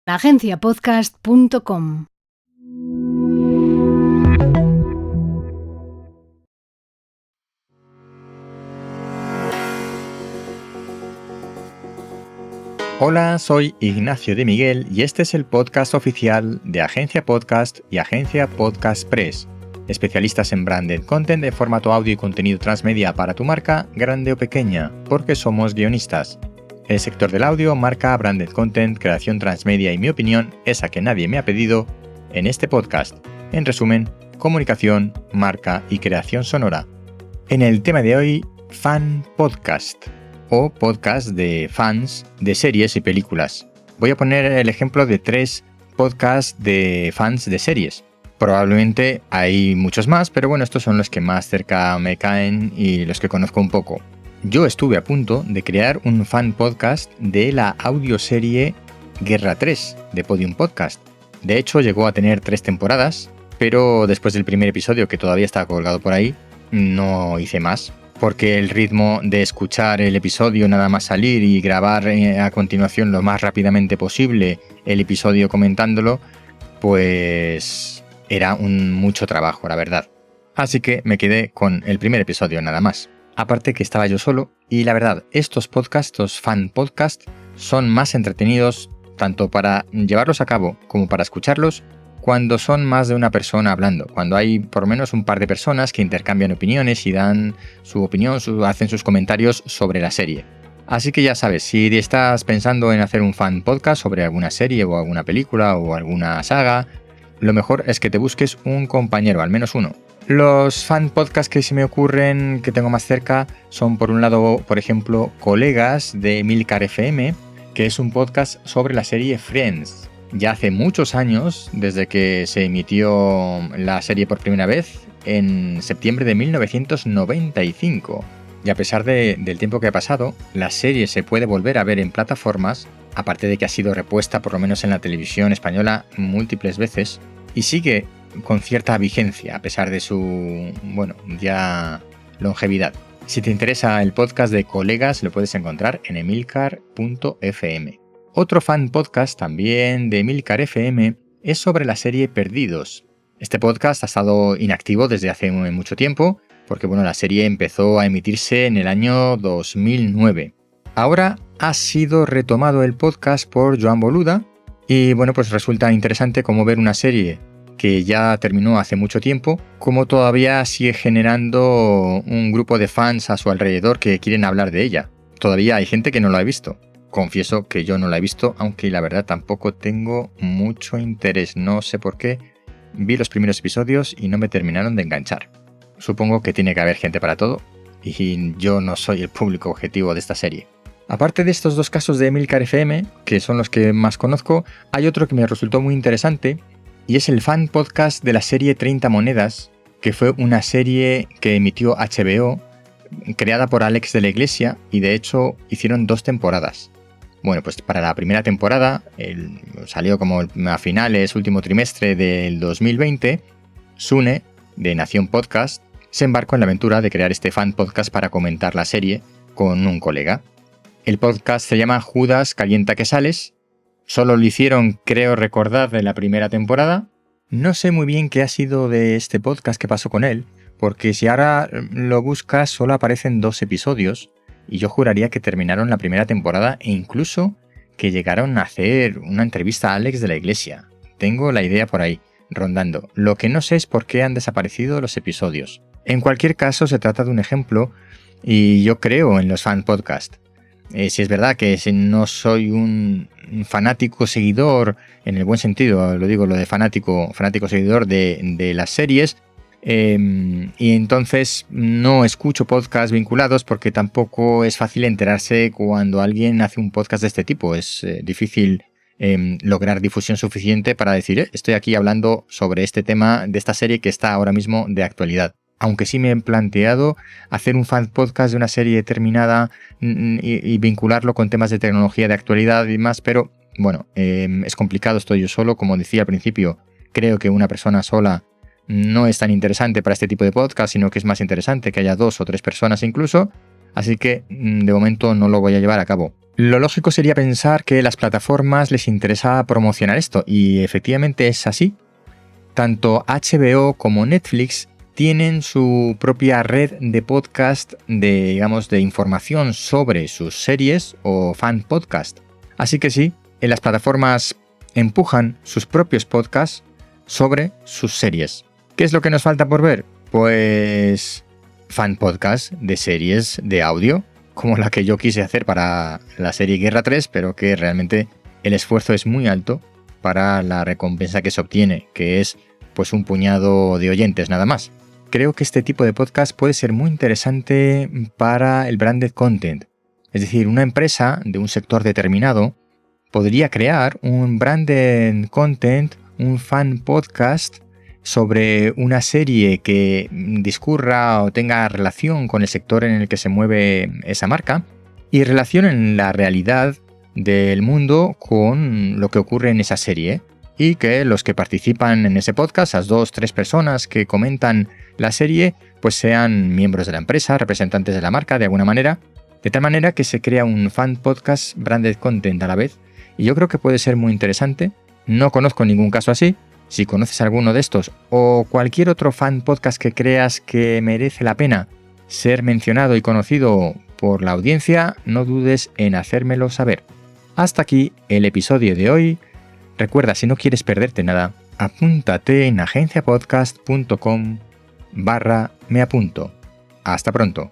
agenciapodcast.com. Hola, soy Ignacio de Miguel y este es el podcast oficial de Agencia Podcast y Agencia Podcast Press, especialistas en branded content de formato audio y contenido transmedia para tu marca, grande o pequeña, porque somos guionistas. El sector del audio, marca, branded content, creación transmedia y mi opinión, esa que nadie me ha pedido, en este podcast. En resumen, comunicación, marca y creación sonora. En el tema de hoy, fan podcast o podcast de fans de series y películas. Voy a poner el ejemplo de 3 podcasts de fans de series. Probablemente hay muchos más, pero bueno, estos son los que más cerca me caen y los que conozco un poco. Yo estuve a punto de crear un fan podcast de la audioserie Guerra 3 de Podium Podcast. De hecho, llegó a tener 3 temporadas, pero después del primer episodio, que todavía está colgado por ahí, no hice más. Porque el ritmo de escuchar el episodio nada más salir y grabar a continuación lo más rápidamente posible el episodio comentándolo, pues era mucho trabajo, la verdad. Así que me quedé con el primer episodio nada más. Aparte que estaba yo solo y la verdad, estos podcasts, estos fan podcasts, son más entretenidos tanto para llevarlos a cabo como para escucharlos cuando son más de una persona hablando, cuando hay por lo menos un par de personas que intercambian opiniones y dan su opinión, hacen sus comentarios sobre la serie. Así que ya sabes, si estás pensando en hacer un fan podcast sobre alguna serie o alguna película o alguna saga, lo mejor es que te busques un compañero, al menos uno. Los fan podcasts que se me ocurren, que tengo más cerca, son por un lado, por ejemplo, Colegas de Emilcar FM, que es un podcast sobre la serie Friends. Ya hace muchos años, desde que se emitió la serie por primera vez, en septiembre de 1995. Y a pesar del tiempo que ha pasado, la serie se puede volver a ver en plataformas, aparte de que ha sido repuesta por lo menos en la televisión española múltiples veces, y sigue con cierta vigencia, a pesar de su, ya longevidad. Si te interesa el podcast de Colegas, lo puedes encontrar en emilcar.fm. Otro fan podcast también de Emilcar FM es sobre la serie Perdidos. Este podcast ha estado inactivo desde hace mucho tiempo, porque la serie empezó a emitirse en el año 2009. Ahora ha sido retomado el podcast por Joan Boluda y pues resulta interesante como ver una serie que ya terminó hace mucho tiempo, como todavía sigue generando un grupo de fans a su alrededor que quieren hablar de ella. Todavía hay gente que no lo ha visto. Confieso que yo no la he visto, aunque la verdad tampoco tengo mucho interés. No sé por qué. Vi los primeros episodios y no me terminaron de enganchar. Supongo que tiene que haber gente para todo y yo no soy el público objetivo de esta serie. Aparte de estos 2 casos de Emilcar FM, que son los que más conozco, hay otro que me resultó muy interesante y es el fan podcast de la serie 30 Monedas, que fue una serie que emitió HBO, creada por Alex de la Iglesia y de hecho hicieron 2 temporadas. Pues para la primera temporada, salió como a finales, último trimestre del 2020, Sune, de Nación Podcast, se embarcó en la aventura de crear este fan podcast para comentar la serie con un colega. El podcast se llama Judas Calienta que Sales. Solo lo hicieron, creo recordar, de la primera temporada. No sé muy bien qué ha sido de este podcast, qué pasó con él, porque si ahora lo buscas solo aparecen 2 episodios. Y yo juraría que terminaron la primera temporada e incluso que llegaron a hacer una entrevista a Alex de la Iglesia. Tengo la idea por ahí, rondando. Lo que no sé es por qué han desaparecido los episodios. En cualquier caso, se trata de un ejemplo y yo creo en los fan podcast. Si es verdad que no soy un fanático seguidor, en el buen sentido, lo digo lo de fanático seguidor de las series, y entonces no escucho podcasts vinculados porque tampoco es fácil enterarse cuando alguien hace un podcast de este tipo. Es difícil lograr difusión suficiente para decir estoy aquí hablando sobre este tema de esta serie que está ahora mismo de actualidad. Aunque sí me he planteado hacer un fan podcast de una serie determinada y vincularlo con temas de tecnología de actualidad y demás, pero es complicado, estoy yo solo, como decía al principio, creo que una persona sola no es tan interesante para este tipo de podcast, sino que es más interesante que haya 2 o 3 personas incluso, así que de momento no lo voy a llevar a cabo. Lo lógico sería pensar que a las plataformas les interesa promocionar esto, y efectivamente es así. Tanto HBO como Netflix tienen su propia red de podcast de información sobre sus series o fan podcast. Así que sí, en las plataformas empujan sus propios podcasts sobre sus series. ¿Qué es lo que nos falta por ver? Pues fan podcast de series de audio, como la que yo quise hacer para la serie Guerra 3, pero que realmente el esfuerzo es muy alto para la recompensa que se obtiene, que es pues un puñado de oyentes nada más. Creo que este tipo de podcast puede ser muy interesante para el branded content. Es decir, una empresa de un sector determinado podría crear un branded content, un fan podcast sobre una serie que discurra o tenga relación con el sector en el que se mueve esa marca y relacionen la realidad del mundo con lo que ocurre en esa serie. Y que los que participan en ese podcast, las 2-3 personas que comentan la serie, pues sean miembros de la empresa, representantes de la marca de alguna manera, de tal manera que se crea un fan podcast branded content a la vez. Y yo creo que puede ser muy interesante. No conozco ningún caso así. Si conoces alguno de estos o cualquier otro fan podcast que creas que merece la pena ser mencionado y conocido por la audiencia, no dudes en hacérmelo saber. Hasta aquí el episodio de hoy. Recuerda, si no quieres perderte nada, apúntate en agenciapodcast.com/meapunto. Hasta pronto.